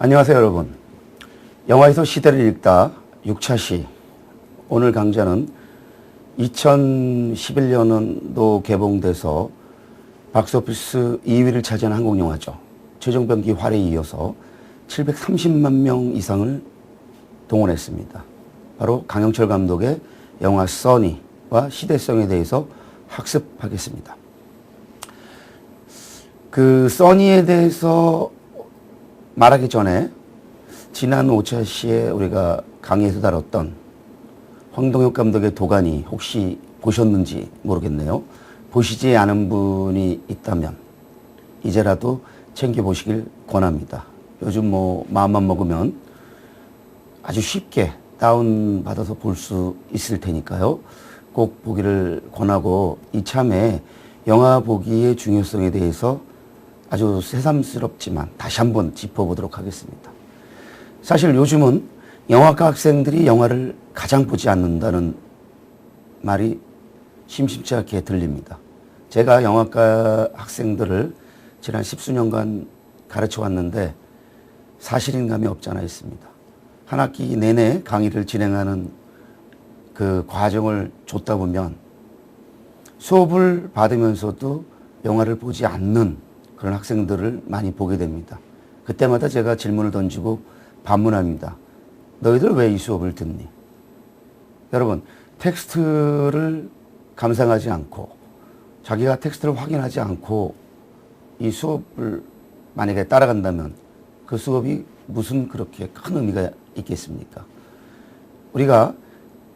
안녕하세요, 여러분. 영화에서 시대를 읽다 6차 시. 오늘 강좌는 2011년도 개봉돼서 박스오피스 2위를 차지한 한국 영화죠. 최종병기 활에 이어서 730만 명 이상을 동원했습니다. 바로 강영철 감독의 영화 써니와 시대성에 대해서 학습하겠습니다. 그 써니에 대해서 말하기 전에 지난 5차 시에 우리가 강의에서 다뤘던 황동혁 감독의 도가니 혹시 보셨는지 모르겠네요. 보시지 않은 분이 있다면 이제라도 챙겨보시길 권합니다. 요즘 마음만 먹으면 아주 쉽게 다운받아서 볼 수 있을 테니까요. 꼭 보기를 권하고 이참에 영화 보기의 중요성에 대해서 아주 새삼스럽지만 다시 한번 짚어보도록 하겠습니다. 사실 요즘은 영화과 학생들이 영화를 가장 보지 않는다는 말이 심심치 않게 들립니다. 제가 영화과 학생들을 지난 10수년간 가르쳐 왔는데 사실인 감이 없지 않아 있습니다. 한 학기 내내 강의를 진행하는 그 과정을 좇다 보면 수업을 받으면서도 영화를 보지 않는 그런 학생들을 많이 보게 됩니다. 그때마다 제가 질문을 던지고 반문합니다. 너희들 왜 이 수업을 듣니? 여러분, 텍스트를 감상하지 않고 자기가 텍스트를 확인하지 않고 이 수업을 만약에 따라간다면 그 수업이 무슨 그렇게 큰 의미가 있겠습니까? 우리가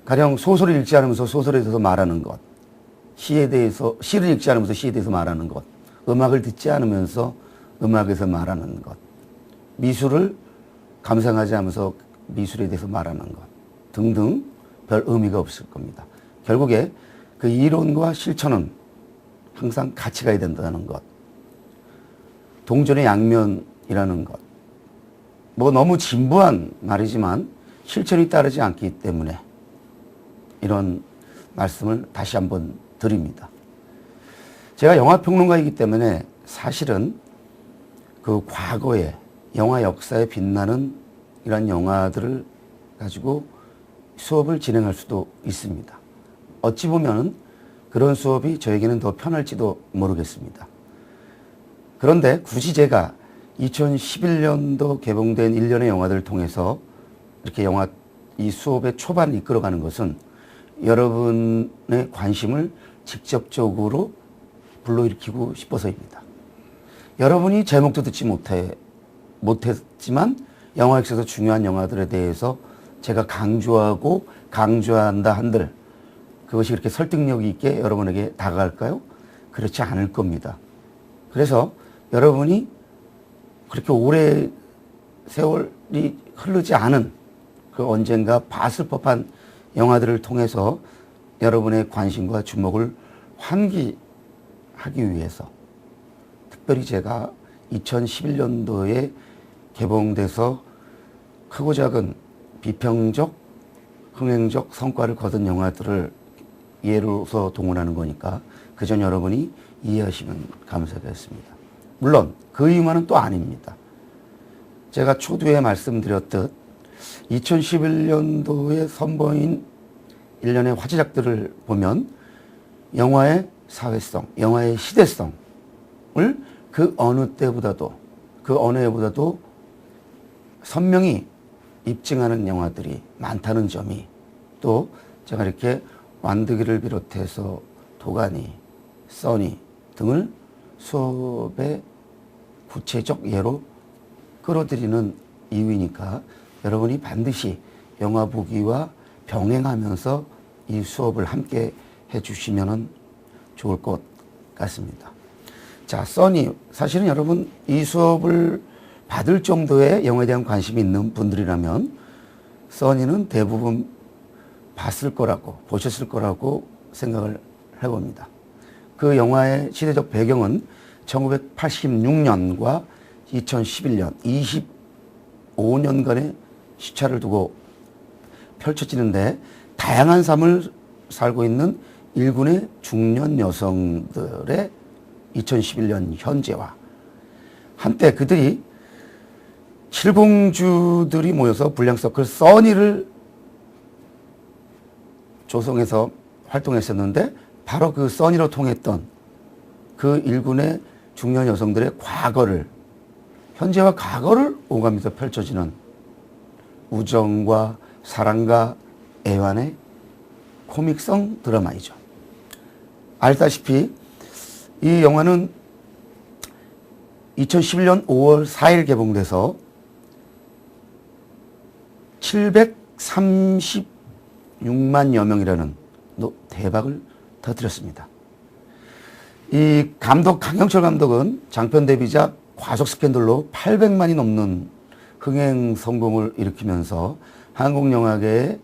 가령 소설을 읽지 않으면서 소설에 대해서 말하는 것, 시를 읽지 않으면서 시에 대해서 말하는 것, 음악을 듣지 않으면서 음악에서 말하는 것, 미술을 감상하지 않으면서 미술에 대해서 말하는 것 등등 별 의미가 없을 겁니다. 결국에 그 이론과 실천은 항상 같이 가야 된다는 것, 동전의 양면이라는 것, 너무 진부한 말이지만 실천이 따르지 않기 때문에 이런 말씀을 다시 한번 드립니다. 제가 영화평론가이기 때문에 사실은 그 과거에 영화 역사에 빛나는 이런 영화들을 가지고 수업을 진행할 수도 있습니다. 어찌 보면 그런 수업이 저에게는 더 편할지도 모르겠습니다. 그런데 굳이 제가 2011년도 개봉된 일련의 영화들을 통해서 이렇게 이 수업의 초반을 이끌어가는 것은 여러분의 관심을 직접적으로 불러일으키고 싶어서입니다. 여러분이 제목도 듣지 못했지만 영화 역사에서 중요한 영화들에 대해서 제가 강조한다 한들 그것이 그렇게 설득력 있게 여러분에게 다가갈까요? 그렇지 않을 겁니다. 그래서 여러분이 그렇게 오래 세월이 흐르지 않은 그 언젠가 봤을 법한 영화들을 통해서 여러분의 관심과 주목을 환기하기 위해서 특별히 제가 2011년도에 개봉돼서 크고 작은 비평적, 흥행적 성과를 거둔 영화들을 예로서 동원하는 거니까 그전 여러분이 이해하시면 감사하겠습니다. 물론 그 이유만은 또 아닙니다. 제가 초두에 말씀드렸듯 2011년도에 선보인 일련의 화제작들을 보면 영화의 사회성, 영화의 시대성을 그 어느 해보다도 선명히 입증하는 영화들이 많다는 점이 또 제가 이렇게 완득이를 비롯해서 도가니, 써니 등을 수업의 구체적 예로 끌어들이는 이유이니까 여러분이 반드시 영화 보기와 병행하면서 이 수업을 함께 해주시면 좋을 것 같습니다. 자, 써니. 사실은 여러분 이 수업을 받을 정도의 영화에 대한 관심이 있는 분들이라면 써니는 대부분 보셨을 거라고 생각을 해봅니다. 그 영화의 시대적 배경은 1986년과 2011년 25년간의 시차를 두고 펼쳐지는데 다양한 삶을 살고 있는 일군의 중년 여성들의 2011년 현재와 한때 그들이 칠공주들이 모여서 불량서클 써니를 조성해서 활동했었는데 바로 그 써니로 통했던 그 일군의 중년 여성들의 과거를, 현재와 과거를 오가면서 펼쳐지는 우정과 사랑과 애환의 코믹성 드라마이죠. 알다시피 이 영화는 2011년 5월 4일 개봉돼서 736만여 명이라는 대박을 터뜨렸습니다. 이 감독 강영철 감독은 장편 데뷔작 과속 스캔들로 800만이 넘는 흥행 성공을 일으키면서 한국 영화계에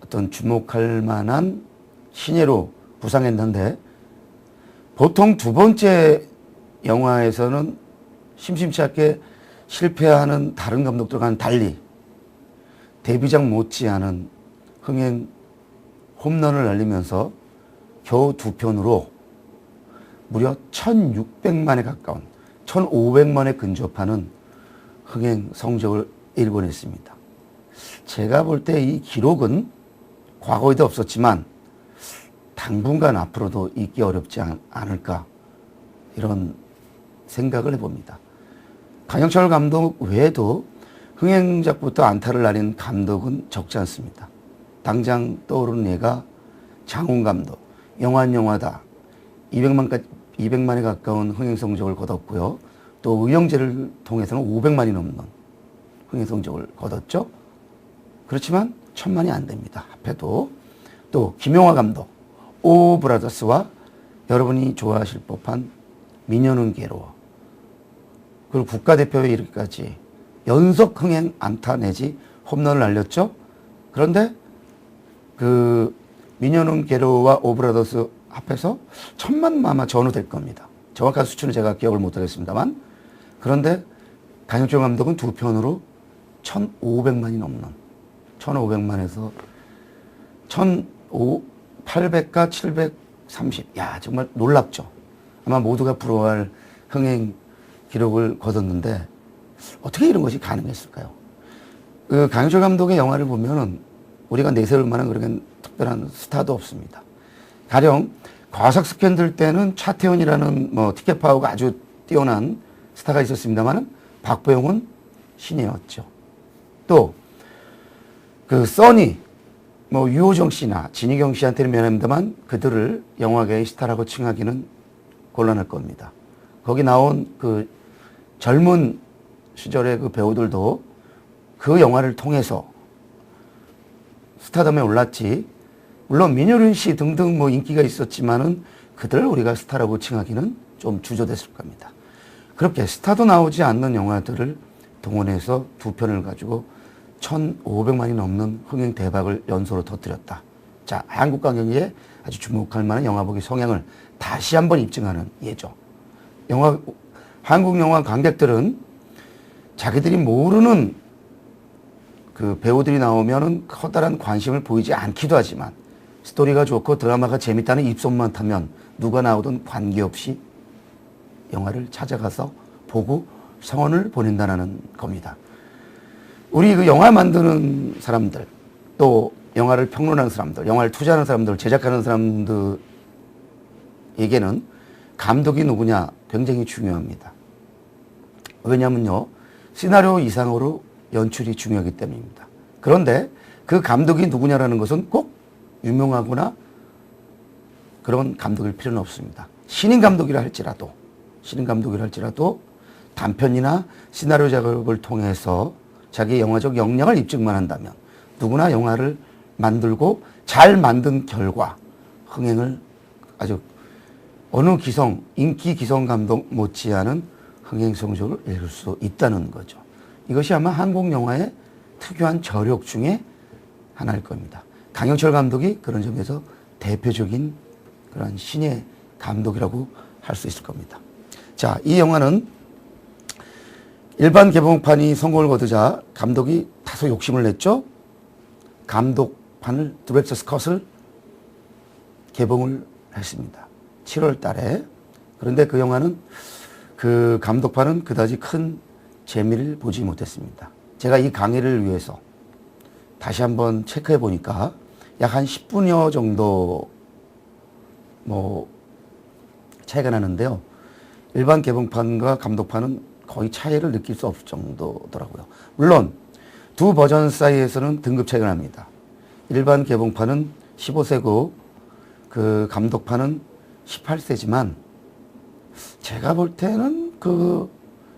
어떤 주목할 만한 신예로 부상했는데, 보통 두 번째 영화에서는 심심치 않게 실패하는 다른 감독들과는 달리 데뷔작 못지않은 흥행 홈런을 날리면서 겨우 두 편으로 무려 1600만에 가까운 1500만에 근접하는 흥행 성적을 일궈냈습니다. 제가 볼 때 이 기록은 과거에도 없었지만 당분간 앞으로도 있기 어렵지 않을까, 이런 생각을 해봅니다. 강영철 감독 외에도 흥행작부터 안타를 날린 감독은 적지 않습니다. 당장 떠오르는 예가 장훈 감독, 영화는 영화다. 200만에 가까운 흥행 성적을 거뒀고요. 또 의형제를 통해서는 500만이 넘는 흥행 성적을 거뒀죠. 그렇지만 1000만이 안 됩니다. 합해도. 또 김용화 감독, 오 브라더스와 여러분이 좋아하실 법한 미녀는 괴로워, 그리고 국가대표에 이르기까지 연속 흥행 안타 내지 홈런을 날렸죠. 그런데 그 미녀는 괴로워와 오 브라더스 합해서 1000만 아마 전후될 겁니다. 정확한 수치는 제가 기억을 못하겠습니다만, 그런데 강영철 감독은 두 편으로 1500만이 넘는, 1500만에서 1800과 730, 야 정말 놀랍죠. 아마 모두가 부러워할 흥행 기록을 거뒀는데 어떻게 이런 것이 가능했을까요? 그 강영철 감독의 영화를 보면은 우리가 내세울 만한 그런 특별한 스타도 없습니다. 가령 과석 스캔들 때는 차태현이라는 티켓 파워가 아주 뛰어난 스타가 있었습니다만은 박보영은 신예였죠. 또 그 써니, 유호정 씨나 진희경 씨한테는 미안합니다만 그들을 영화계의 스타라고 칭하기는 곤란할 겁니다. 거기 나온 그 젊은 시절의 그 배우들도 그 영화를 통해서 스타덤에 올랐지, 물론 민효린 씨 등등 인기가 있었지만은 그들을 우리가 스타라고 칭하기는 좀 주저됐을 겁니다. 그렇게 스타도 나오지 않는 영화들을 동원해서 두 편을 가지고 1500만이 넘는 흥행 대박을 연소로 터뜨렸다. 자, 한국 관객에 아주 주목할 만한 영화보기 성향을 다시 한번 입증하는 예죠. 한국 영화 관객들은 자기들이 모르는 그 배우들이 나오면은 커다란 관심을 보이지 않기도 하지만 스토리가 좋고 드라마가 재밌다는 입소문만 타면 누가 나오든 관계없이 영화를 찾아가서 보고 성원을 보낸다는 겁니다. 우리 그 영화 만드는 사람들, 또 영화를 평론하는 사람들, 영화를 투자하는 사람들, 제작하는 사람들에게는 감독이 누구냐 굉장히 중요합니다. 왜냐면요, 시나리오 이상으로 연출이 중요하기 때문입니다. 그런데 그 감독이 누구냐라는 것은 꼭 유명하거나 그런 감독일 필요는 없습니다. 신인 감독이라 할지라도 단편이나 시나리오 작업을 통해서 자기 영화적 역량을 입증만 한다면 누구나 영화를 만들고 잘 만든 결과 흥행을 아주 어느 인기 기성 감독 못지않은 흥행 성적을 읽을 수 있다는 거죠. 이것이 아마 한국 영화의 특유한 저력 중에 하나일 겁니다. 강영철 감독이 그런 점에서 대표적인 그런 신의 감독이라고 할 수 있을 겁니다. 자, 이 영화는 일반 개봉판이 성공을 거두자 감독이 다소 욕심을 냈죠. 감독판을, 디렉터스 컷을 개봉을 했습니다. 7월 달에. 그런데 그 영화는, 그 감독판은 그다지 큰 재미를 보지 못했습니다. 제가 이 강의를 위해서 다시 한번 체크해 보니까 약 한 10분여 정도 차이가 나는데요. 일반 개봉판과 감독판은 거의 차이를 느낄 수 없을 정도더라고요. 물론 두 버전 사이에서는 등급 차이가 납니다. 일반 개봉판은 15세고 그 감독판은 18세지만 제가 볼 때는 그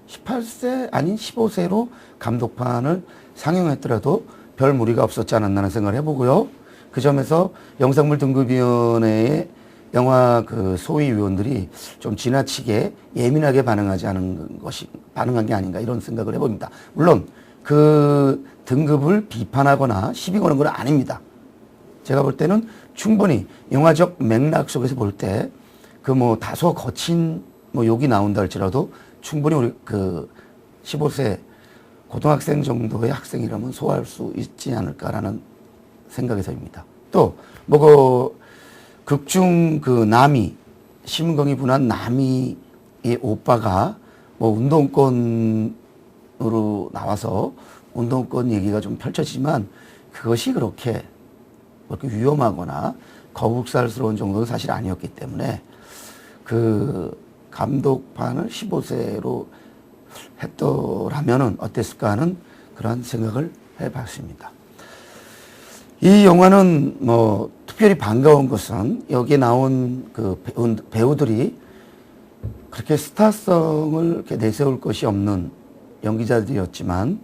18세 아닌 15세로 감독판을 상영했더라도 별 무리가 없었지 않았나 생각을 해보고요. 그 점에서 영상물 등급위원회의 영화 그 소위위원들이 좀 지나치게 예민하게 반응한 게 아닌가 이런 생각을 해봅니다. 물론 그 등급을 비판하거나 시비 거는 건 아닙니다. 제가 볼 때는 충분히 영화적 맥락 속에서 볼 때 그 다소 거친 욕이 나온다 할지라도 충분히 우리 그 15세 고등학생 정도의 학생이라면 소화할 수 있지 않을까라는 생각에서입니다. 또 극중 그 남이 심은경이 분한 남이의 오빠가 운동권으로 나와서 운동권 얘기가 좀 펼쳐지지만 그것이 그렇게 위험하거나 거북살스러운 정도는 사실 아니었기 때문에 그 감독판을 15세로 했더라면은 어땠을까 하는 그런 생각을 해봤습니다. 이 영화는 특별히 반가운 것은 여기에 나온 그 배우들이 그렇게 스타성을 이렇게 내세울 것이 없는 연기자들이었지만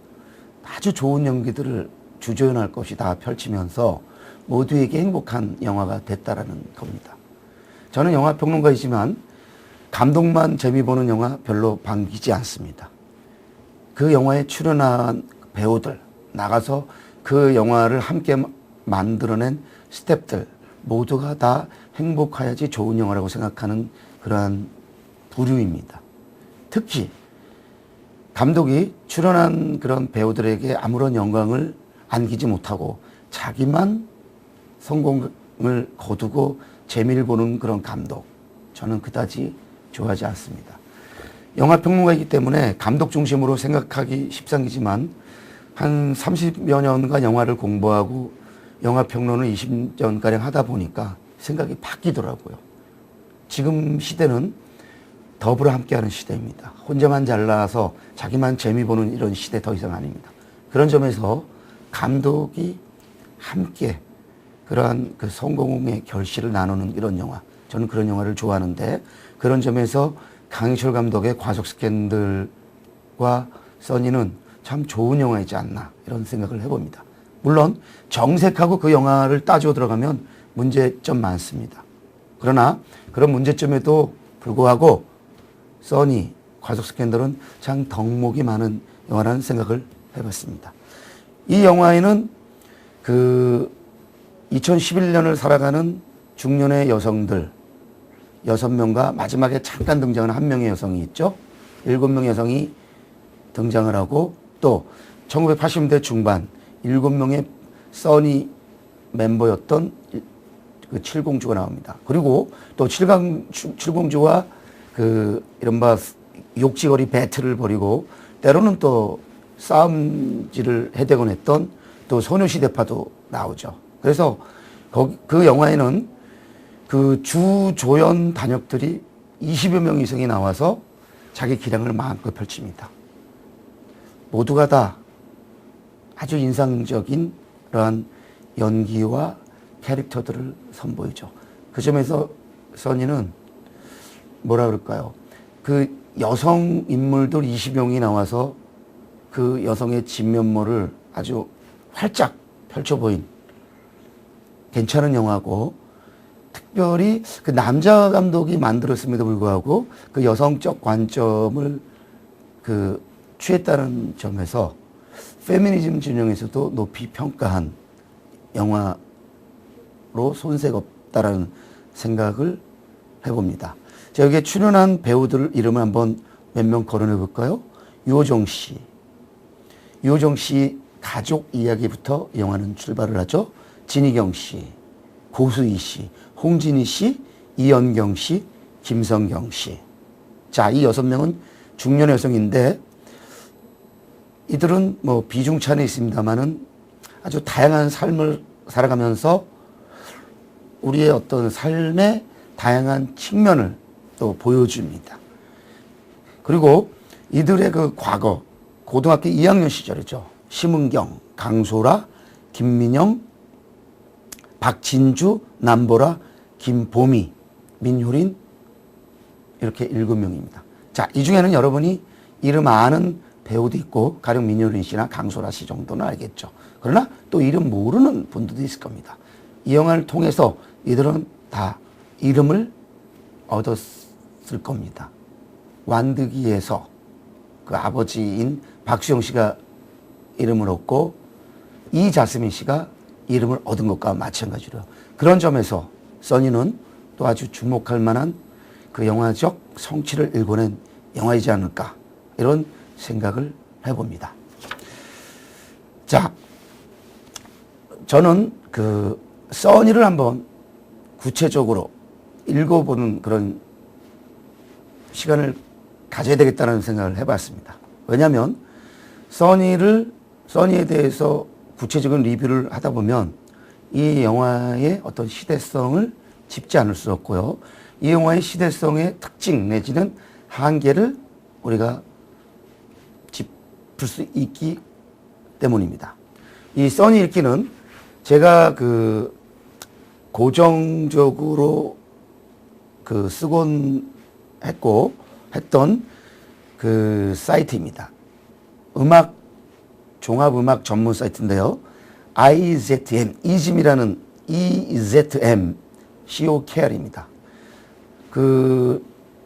아주 좋은 연기들을 주저연할 것이 다 펼치면서 모두에게 행복한 영화가 됐다라는 겁니다. 저는 영화 평론가이지만 감독만 재미 보는 영화 별로 반기지 않습니다. 그 영화에 출연한 배우들, 나가서 그 영화를 함께 만들어낸 스태프들 모두가 다 행복해야지 좋은 영화라고 생각하는 그러한 부류입니다. 특히 감독이 출연한 그런 배우들에게 아무런 영광을 안기지 못하고 자기만 성공을 거두고 재미를 보는 그런 감독, 저는 그다지 좋아하지 않습니다. 영화 평론가이기 때문에 감독 중심으로 생각하기 십상이지만 한 30여 년간 영화를 공부하고 영화 평론을 20년가량 하다 보니까 생각이 바뀌더라고요. 지금 시대는 더불어 함께하는 시대입니다. 혼자만 잘나서 자기만 재미 보는 이런 시대 더 이상 아닙니다. 그런 점에서 감독이 함께 그러한 그 성공의 결실을 나누는 이런 영화, 저는 그런 영화를 좋아하는데 그런 점에서 강희철 감독의 과속 스캔들과 써니는 참 좋은 영화이지 않나 이런 생각을 해봅니다. 물론 정색하고 그 영화를 따지고 들어가면 문제점 많습니다. 그러나 그런 문제점에도 불구하고 써니, 과속 스캔들은 참 덕목이 많은 영화라는 생각을 해봤습니다. 이 영화에는 그 2011년을 살아가는 중년의 여성들 6명과 마지막에 잠깐 등장하는 한 명의 여성이 있죠. 7명의 여성이 등장을 하고 또 1980년대 중반 7명의 써니 멤버였던 그 칠공주가 나옵니다. 그리고 또 칠공주와 그 이른바 욕지거리 배틀을 벌이고 때로는 또 싸움질을 해대곤 했던 또 소녀시대파도 나오죠. 그래서 그 영화에는 그 주조연 단역들이 20여 명 이상이 나와서 자기 기량을 마음껏 펼칩니다. 모두가 다 아주 인상적인 그러한 연기와 캐릭터들을 선보이죠. 그 점에서 써니는 뭐라 그럴까요? 그 여성 인물들 20명이 나와서 그 여성의 진면모를 아주 활짝 펼쳐 보인 괜찮은 영화고, 특별히 그 남자 감독이 만들었음에도 불구하고 그 여성적 관점을 그 취했다는 점에서 페미니즘 진영에서도 높이 평가한 영화로 손색 없다라는 생각을 해봅니다. 자, 여기에 출연한 배우들 이름을 한번 몇 명 거론해 볼까요? 유호정 씨. 유호정 씨 가족 이야기부터 영화는 출발을 하죠. 진희경 씨, 고수희 씨, 홍진희 씨, 이연경 씨, 김성경 씨. 자, 이 6명은 중년 여성인데 이들은 뭐 비중차는 있습니다만은 아주 다양한 삶을 살아가면서 우리의 어떤 삶의 다양한 측면을 또 보여줍니다. 그리고 이들의 그 과거, 고등학교 2학년 시절이죠. 심은경, 강소라, 김민영, 박진주, 남보라, 김보미, 민효린 이렇게 7명입니다. 자, 이 중에는 여러분이 이름 아는 배우도 있고 가령 민효린 씨나 강소라 씨 정도는 알겠죠. 그러나 또 이름 모르는 분들도 있을 겁니다. 이 영화를 통해서 이들은 다 이름을 얻었을 겁니다. 완득이에서 그 아버지인 박수영 씨가 이름을 얻고 이자스민 씨가 이름을 얻은 것과 마찬가지로 그런 점에서 써니는 또 아주 주목할 만한 그 영화적 성취를 일궈낸 영화이지 않을까 이런 생각을 해봅니다. 자, 저는 그 써니를 한번 구체적으로 읽어보는 그런 시간을 가져야 되겠다는 생각을 해봤습니다. 왜냐하면 써니에 대해서 구체적인 리뷰를 하다 보면 이 영화의 어떤 시대성을 짚지 않을 수 없고요. 이 영화의 시대성의 특징 내지는 한계를 우리가 짚을 수 있기 때문입니다. 이 써니 읽기는 제가 그 고정적으로 그 쓰곤 했던 그 사이트입니다. 종합음악 전문 사이트인데요. EZM, EZM, COKR입니다. 그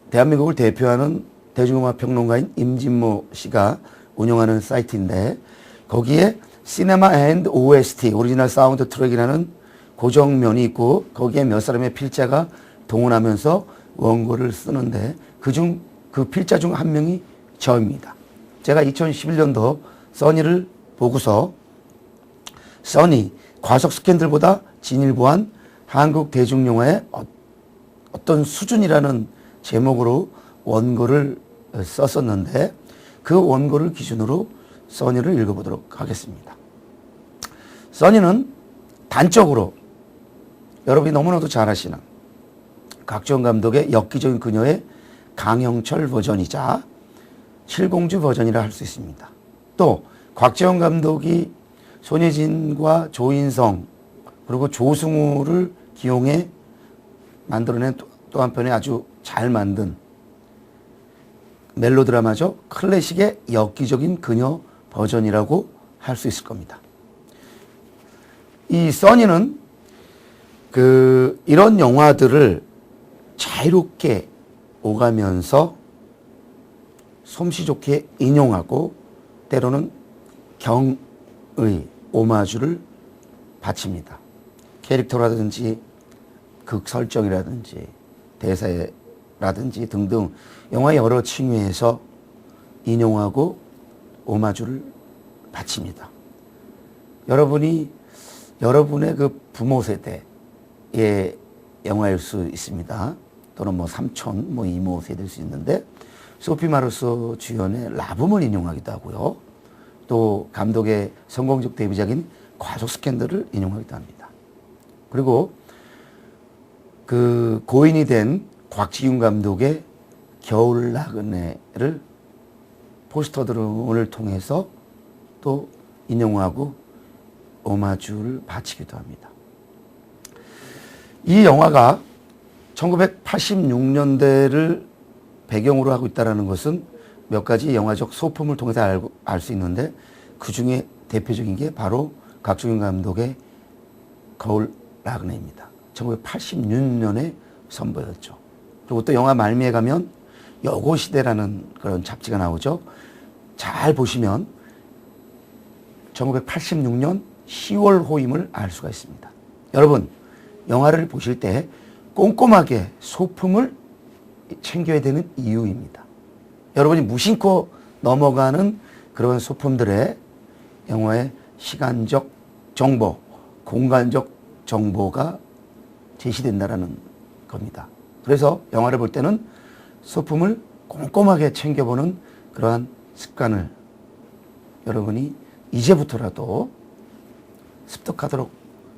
대한민국을 대표하는 대중음악 평론가인 임진모 씨가 운영하는 사이트인데 거기에 시네마 앤드 OST, 오리지널 사운드 트랙이라는 고정면이 있고 거기에 몇 사람의 필자가 동원하면서 원고를 쓰는데 그 필자 중 한 명이 저입니다. 제가 2011년도 써니를 보고서 써니 과속 스캔들보다 진일보한 한국 대중영화의 어떤 수준이라는 제목으로 원고를 썼었는데 그 원고를 기준으로 써니를 읽어보도록 하겠습니다. 써니는 단적으로 여러분이 너무나도 잘 아시는 각종 감독의 엽기적인 그녀의 강형철 버전이자 칠공주 버전이라 할 수 있습니다. 또 곽재원 감독이 손예진과 조인성 그리고 조승우를 기용해 만들어낸 또 한편에 아주 잘 만든 멜로드라마죠. 클래식의 엽기적인 그녀 버전이라고 할 수 있을 겁니다. 이 써니는 이런 영화들을 자유롭게 오가면서 솜씨 좋게 인용하고 때로는 경의, 오마주를 바칩니다. 캐릭터라든지 극 설정이라든지 대사라든지 등등 영화의 여러 층위에서 인용하고 오마주를 바칩니다. 여러분의 그 부모 세대의 영화일 수 있습니다. 또는 뭐 삼촌, 뭐 이모 세대일 수 있는데 소피 마르소 주연의 라붐을 인용하기도 하고요. 또 감독의 성공적 데뷔작인 과속 스캔들을 인용하기도 합니다. 그리고 그 고인이 된 곽지윤 감독의 겨울 나그네를 포스터들을 통해서 또 인용하고 오마주를 바치기도 합니다. 이 영화가 1986년대를 배경으로 하고 있다는 것은 몇 가지 영화적 소품을 통해서 알 수 있는데 그 중에 대표적인 게 바로 곽지윤 감독의 겨울 나그네입니다. 1986년에 선보였죠. 그리고 또 영화 말미에 가면 여고시대라는 그런 잡지가 나오죠. 잘 보시면 1986년 10월 호임을 알 수가 있습니다. 여러분, 영화를 보실 때 꼼꼼하게 소품을 챙겨야 되는 이유입니다. 여러분이 무심코 넘어가는 그런 소품들의 영화의 시간적 정보, 공간적 정보가 제시된다는 겁니다. 그래서 영화를 볼 때는 소품을 꼼꼼하게 챙겨보는 그러한 습관을 여러분이 이제부터라도 습득하도록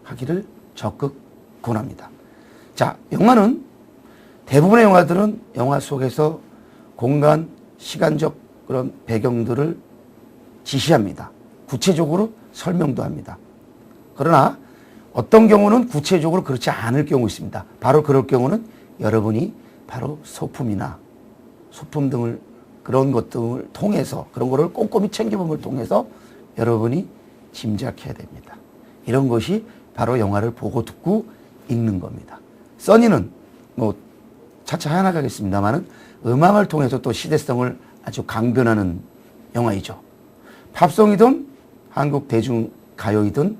하기를 적극 권합니다. 자, 영화는 대부분의 영화들은 영화 속에서 공간, 시간적 그런 배경들을 지시합니다. 구체적으로 설명도 합니다. 그러나 어떤 경우는 구체적으로 그렇지 않을 경우 있습니다. 바로 그럴 경우는 여러분이 바로 소품이나 소품 등을 그런 것 등을 통해서 그런 거를 꼼꼼히 챙겨봄을 통해서 여러분이 짐작해야 됩니다. 이런 것이 바로 영화를 보고 듣고 읽는 겁니다. 써니는 뭐 차차 해나가겠습니다만은 음악을 통해서 또 시대성을 아주 강변하는 영화이죠. 팝송이든 한국 대중가요이든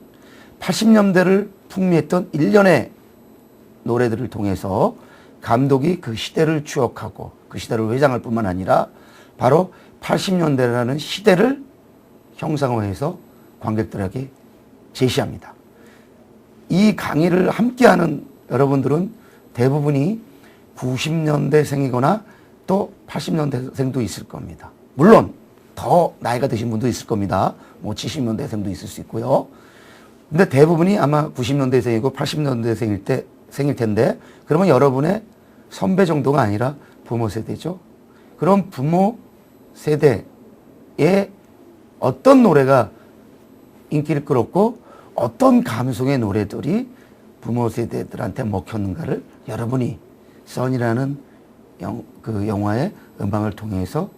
80년대를 풍미했던 일련의 노래들을 통해서 감독이 그 시대를 추억하고 그 시대를 회상할 뿐만 아니라 바로 80년대라는 시대를 형상화해서 관객들에게 제시합니다. 이 강의를 함께하는 여러분들은 대부분이 90년대생이거나 또 80년대생도 있을 겁니다. 물론 더 나이가 드신 분도 있을 겁니다. 뭐 70년대생도 있을 수 있고요. 근데 대부분이 아마 90년대생이고 80년대생일 텐데 그러면 여러분의 선배 정도가 아니라 부모 세대죠. 그럼 부모 세대에 어떤 노래가 인기를 끌었고 어떤 감성의 노래들이 부모 세대들한테 먹혔는가를 여러분이 써니라는 그 영화의 음악을 통해서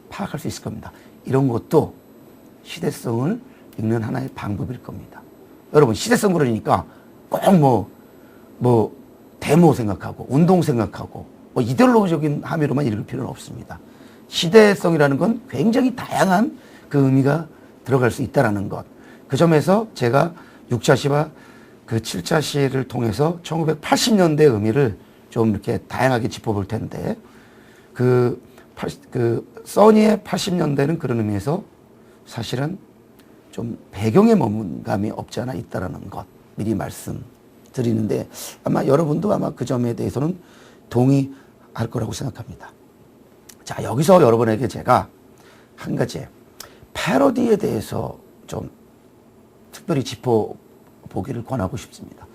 파악할 수 있을 겁니다. 이런 것도 시대성을 읽는 하나의 방법일 겁니다. 여러분 시대성 그러니까 꼭 뭐 데모 생각하고 운동 생각하고 뭐 이데올로기적인 함의로만 읽을 필요는 없습니다. 시대성이라는 건 굉장히 다양한 그 의미가 들어갈 수 있다는 것. 그 점에서 제가 6차 시와 그 7차 시를 통해서 1980년대 의미를 좀 이렇게 다양하게 짚어볼 텐데 그 써니의 80년대는 그런 의미에서 사실은 좀 배경에 머문 감이 없지 않아 있다는 것 미리 말씀드리는데 아마 여러분도 아마 그 점에 대해서는 동의할 거라고 생각합니다. 자, 여기서 여러분에게 제가 한 가지 패러디에 대해서 좀 특별히 짚어보기를 권하고 싶습니다.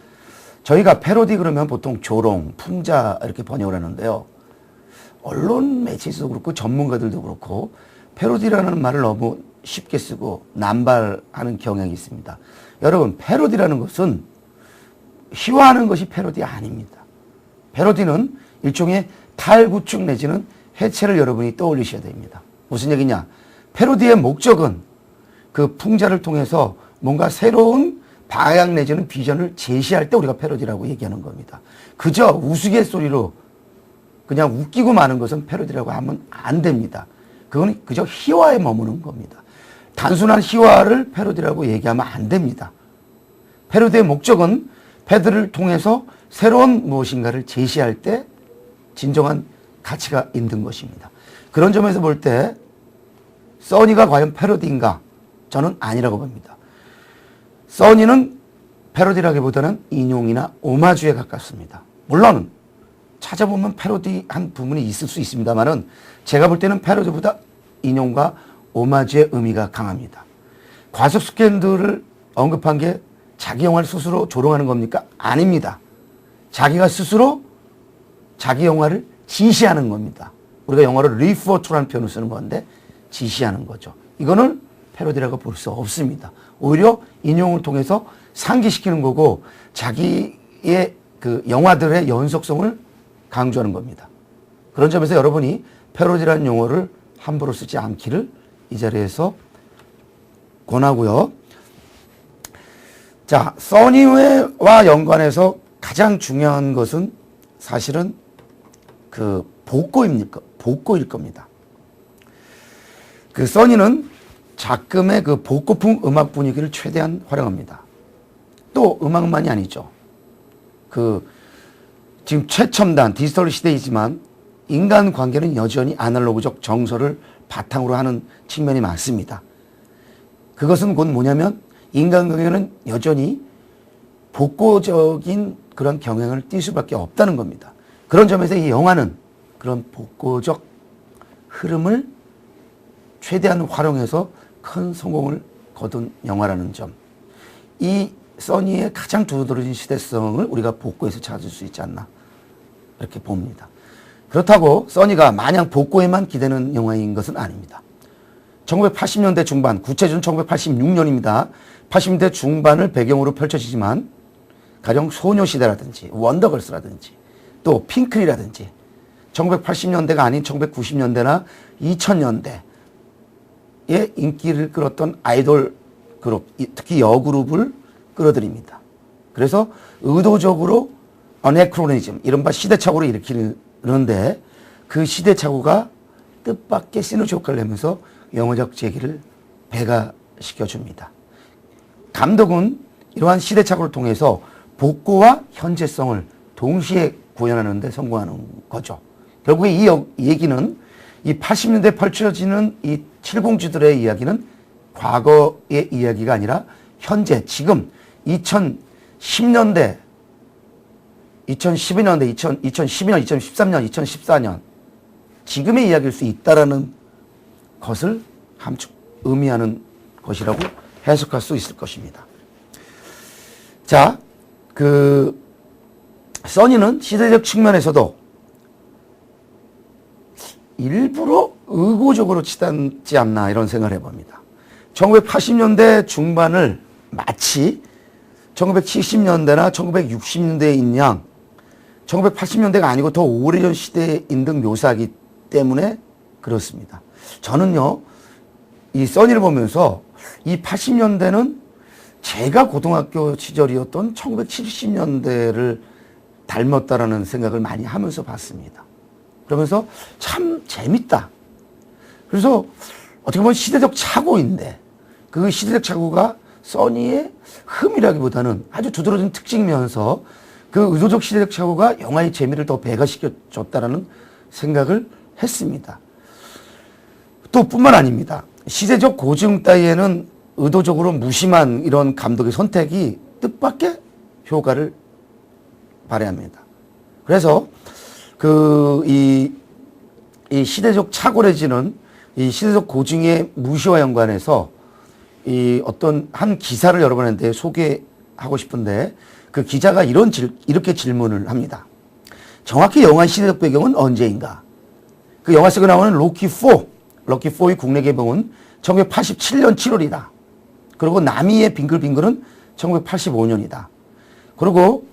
저희가 패러디 그러면 보통 조롱, 풍자 이렇게 번역을 하는데요. 언론 매체에서도 그렇고 전문가들도 그렇고 패러디라는 말을 너무 쉽게 쓰고 남발하는 경향이 있습니다. 여러분 패러디라는 것은 희화하는 것이 패러디 아닙니다. 패러디는 일종의 탈구축 내지는 해체를 여러분이 떠올리셔야 됩니다. 무슨 얘기냐? 패러디의 목적은 그 풍자를 통해서 뭔가 새로운 방향 내지는 비전을 제시할 때 우리가 패러디라고 얘기하는 겁니다. 그저 우스갯소리로 그냥 웃기고 마는 것은 패러디라고 하면 안 됩니다. 그건 그저 희화에 머무는 겁니다. 단순한 희화를 패러디라고 얘기하면 안 됩니다. 패러디의 목적은 패러디를 통해서 새로운 무엇인가를 제시할 때 진정한 가치가 있는 것입니다. 그런 점에서 볼 때 써니가 과연 패러디인가? 저는 아니라고 봅니다. 써니는 패러디라기보다는 인용이나 오마주에 가깝습니다. 물론 찾아보면 패러디한 부분이 있을 수 있습니다만은 제가 볼 때는 패러디보다 인용과 오마주의 의미가 강합니다. 과속 스캔들을 언급한 게 자기 영화를 스스로 조롱하는 겁니까? 아닙니다. 자기가 스스로 자기 영화를 지시하는 겁니다. 우리가 영어로 refer to라는 표현을 쓰는 건데 지시하는 거죠. 이거는 패러디라고 볼 수 없습니다. 오히려 인용을 통해서 상기시키는 거고 자기의 그 영화들의 연속성을 강조하는 겁니다. 그런 점에서 여러분이 패러디라는 용어를 함부로 쓰지 않기를 이 자리에서 권하고요. 자, 써니와 연관해서 가장 중요한 것은 사실은 그 복고일 겁니다. 그 써니는 작금의 그 복고풍 음악 분위기를 최대한 활용합니다. 또 음악만이 아니죠. 그 지금 최첨단 디지털 시대이지만 인간관계는 여전히 아날로그적 정서를 바탕으로 하는 측면이 많습니다. 그것은 곧 뭐냐면 인간관계는 여전히 복고적인 그런 경향을 띌 수밖에 없다는 겁니다. 그런 점에서 이 영화는 그런 복고적 흐름을 최대한 활용해서 큰 성공을 거둔 영화라는 점, 이 써니의 가장 두드러진 시대성을 우리가 복고에서 찾을 수 있지 않나 이렇게 봅니다. 그렇다고 써니가 마냥 복고에만 기대는 영화인 것은 아닙니다. 1980년대 중반, 구체적으로 1986년입니다. 80년대 중반을 배경으로 펼쳐지지만 가령 소녀시대라든지 원더걸스라든지 또 핑클이라든지 1980년대가 아닌 1990년대나 2000년대에 인기를 끌었던 아이돌 그룹, 특히 여그룹을 끌어들입니다. 그래서 의도적으로 어네크로니즘, 이른바 시대착오를 일으키는데 그 시대착오가 뜻밖의 시너지 효과를 내면서 영화적 재기를 배가시켜줍니다. 감독은 이러한 시대착오를 통해서 복고와 현재성을 동시에 구현하는 데 성공하는 거죠. 결국에 이 얘기는 이 80년대에 펼쳐지는 이 칠공주들의 이야기는 과거의 이야기가 아니라 현재, 지금 2010년대, 2012년대, 2012년, 2013년, 2014년 지금의 이야기일 수 있다라는 것을 함축 의미하는 것이라고 해석할 수 있을 것입니다. 자, 써니는 시대적 측면에서도 일부러 의도적으로 치닫지 않나 이런 생각을 해봅니다. 1980년대 중반을 마치 1970년대나 1960년대인 양 1980년대가 아니고 더 오래전 시대인 등 묘사하기 때문에 그렇습니다. 저는요, 이 써니를 보면서 이 80년대는 제가 고등학교 시절이었던 1970년대를 닮았다라는 생각을 많이 하면서 봤습니다. 그러면서 참 재밌다. 그래서 어떻게 보면 시대적 착오인데 그 시대적 착오가 써니의 흠이라기보다는 아주 두드러진 특징이면서 그 의도적 시대적 착오가 영화의 재미를 더 배가시켜줬다라는 생각을 했습니다. 또 뿐만 아닙니다. 시대적 고증 따위에는 의도적으로 무심한 이런 감독의 선택이 뜻밖의 효과를 발휘합니다. 그래서 이 시대적 착오해지는 이 시대적 고증의 무시와 연관해서 이 어떤 한 기사를 여러분한테 소개하고 싶은데 그 기자가 이렇게 질문을 합니다. 정확히 영화의 시대적 배경은 언제인가? 그 영화 속에 나오는 로키4의 국내 개봉은 1987년 7월이다. 그리고 나미의 빙글빙글은 1985년이다. 그리고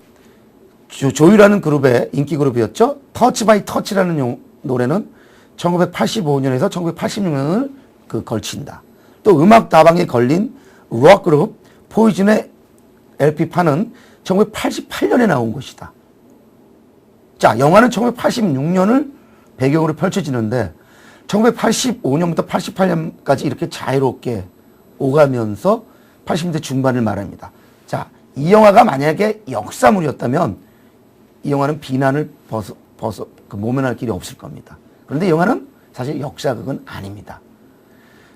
조유라는 그룹의 인기 그룹이었죠. 터치 바이 터치라는 노래는 1985년에서 1986년을 걸친다. 또 음악 다방에 걸린 록 그룹 포이즌의 LP판은 1988년에 나온 것이다. 자, 영화는 1986년을 배경으로 펼쳐지는데 1985년부터 88년까지 이렇게 자유롭게 오가면서 80년대 중반을 말합니다. 자, 이 영화가 만약에 역사물이었다면 이 영화는 비난을 모면할 길이 없을 겁니다. 그런데 이 영화는 사실 역사극은 아닙니다.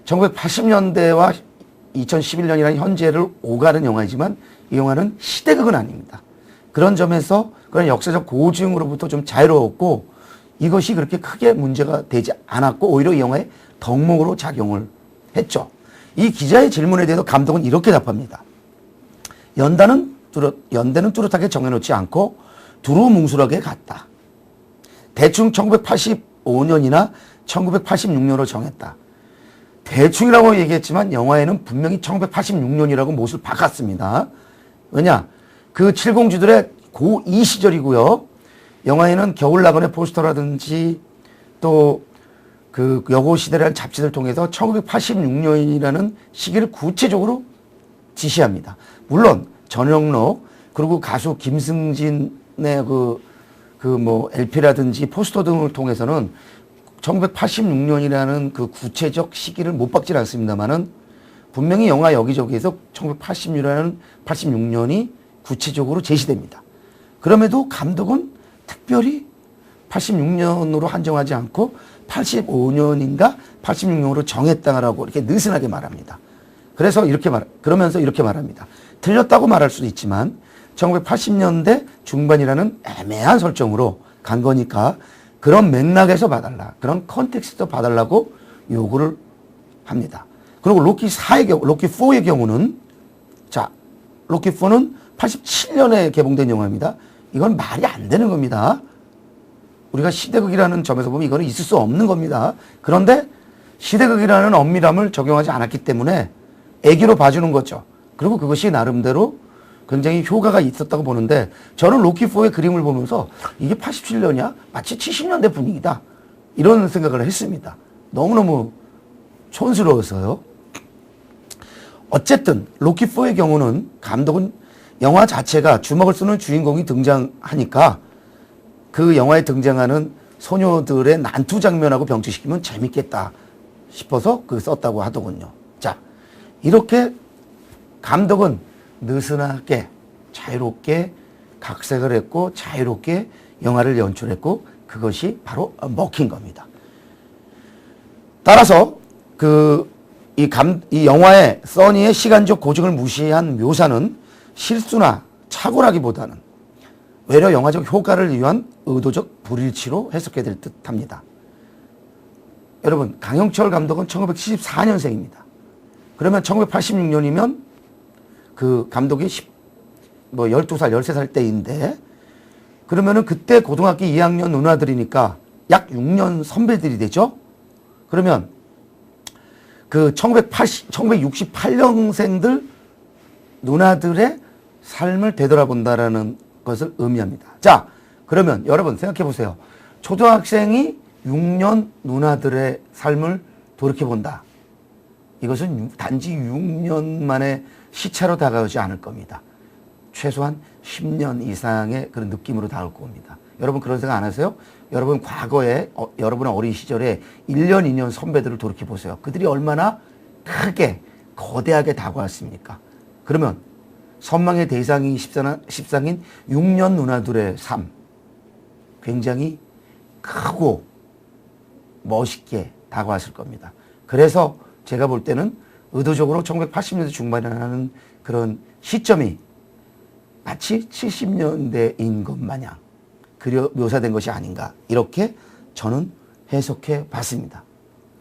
1980년대와 2011년이라는 현재를 오가는 영화이지만 이 영화는 시대극은 아닙니다. 그런 점에서 그런 역사적 고증으로부터 좀 자유로웠고 이것이 그렇게 크게 문제가 되지 않았고 오히려 이 영화의 덕목으로 작용을 했죠. 이 기자의 질문에 대해서 감독은 이렇게 답합니다. 연대는 뚜렷하게 정해놓지 않고 두루뭉술하게 갔다. 대충 1985년이나 1986년으로 정했다. 대충이라고 얘기했지만 영화에는 분명히 1986년이라고 못을 박았습니다. 왜냐? 그 칠공주들의 고2 시절이고요. 영화에는 겨울나그네 포스터라든지 또 그 여고시대라는 잡지를 통해서 1986년이라는 시기를 구체적으로 지시합니다. 물론 전영록 그리고 가수 김승진의 LP라든지 포스터 등을 통해서는 1986년이라는 그 구체적 시기를 못 박질 않습니다만은 분명히 영화 여기저기에서 1986년이 구체적으로 제시됩니다. 그럼에도 감독은 특별히 86년으로 한정하지 않고 85년인가 86년으로 정했다라고 이렇게 느슨하게 말합니다. 그러면서 이렇게 말합니다. 틀렸다고 말할 수도 있지만 1980년대 중반이라는 애매한 설정으로 간 거니까 그런 맥락에서 봐달라. 그런 컨텍스트에서 봐달라고 요구를 합니다. 그리고 로키 4의 경우는, 자, 로키 4는 87년에 개봉된 영화입니다. 이건 말이 안 되는 겁니다. 우리가 시대극이라는 점에서 보면 이거는 있을 수 없는 겁니다. 그런데 시대극이라는 엄밀함을 적용하지 않았기 때문에 애기로 봐주는 거죠. 그리고 그것이 나름대로 굉장히 효과가 있었다고 보는데, 저는 로키4의 그림을 보면서 이게 87년이야? 마치 70년대 분위기다. 이런 생각을 했습니다. 너무너무 촌스러워서요. 어쨌든 로키4의 경우는 감독은 영화 자체가 주먹을 쏘는 주인공이 등장하니까 그 영화에 등장하는 소녀들의 난투 장면하고 병치시키면 재밌겠다 싶어서 그 썼다고 하더군요. 자, 이렇게 감독은 느슨하게 자유롭게 각색을 했고 자유롭게 영화를 연출했고, 그것이 바로 먹힌 겁니다. 따라서 이 영화의 써니의 시간적 고증을 무시한 묘사는 실수나 착오라기보다는 외려 영화적 효과를 위한 의도적 불일치로 해석해야 될 듯합니다. 여러분, 강영철 감독은 1974년생입니다. 그러면 1986년이면 그 감독이 12살, 13살 때인데, 그러면은 그때 고등학교 2학년 누나들이니까 약 6년 선배들이 되죠? 그러면 그 1968년생들 누나들의 삶을 되돌아본다라는 것을 의미합니다. 자, 그러면 여러분 생각해 보세요. 초등학생이 6년 누나들의 삶을 돌이켜본다. 이것은 단지 6년 만에 시차로 다가오지 않을 겁니다. 최소한 10년 이상의 그런 느낌으로 다가올 겁니다. 여러분 그런 생각 안 하세요? 여러분 과거에 여러분의 어린 시절에 1년, 2년 선배들을 돌이켜보세요. 그들이 얼마나 크게 거대하게 다가왔습니까? 그러면 선망의 대상이 십상인 6년 누나들의 삶, 굉장히 크고 멋있게 다가왔을 겁니다. 그래서 제가 볼 때는 의도적으로 1980년대 중반에 하는 그런 시점이 마치 70년대인 것 마냥 묘사된 것이 아닌가, 이렇게 저는 해석해 봤습니다.